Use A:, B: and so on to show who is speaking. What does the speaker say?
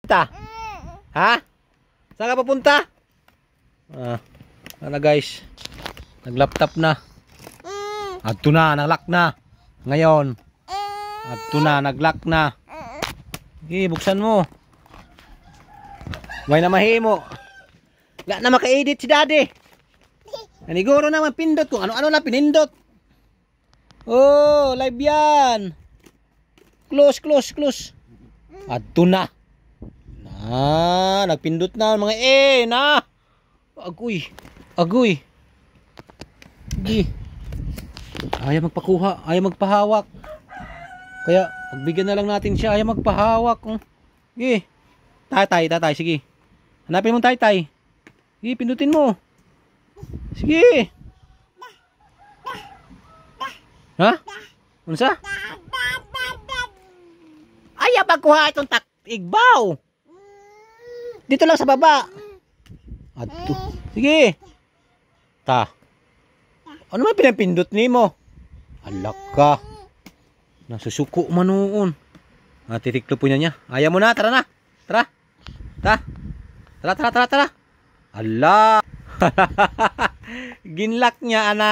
A: Ta? Ha? Saan ka papunta? Ano guys? Nag-laptop na. Adto na, nag-lock na. Ngayon. Adto na, nag-lock na. Okay, buksan mo. May na mahimo. Wala na maka-edit si daddy. Naniguro naman pindot kung ano-ano lang pinindot. Oh, live yan. Close, close, close. Adto na. Nagpindot na mga na. Agoy. Agoy. Di. Ayaw magpakuha, ayaw magpahawak. Kaya pagbigyan na lang natin siya, ayaw magpahawak. Sige. Tatay, sige. Hanapin mo tatay. Sige, pindutin mo. Sige. Ha? Unsa? Ayaw magkuha itong igbaw. Dito lang sa baba. Adto. Sige. Ta. Ano man pinapindot nimo? Alak ka. Nasusuko man noon. Titiklo po niya. Ayaw mo na, tara na. Tara. Tara. Ala. Ginlock niya ana.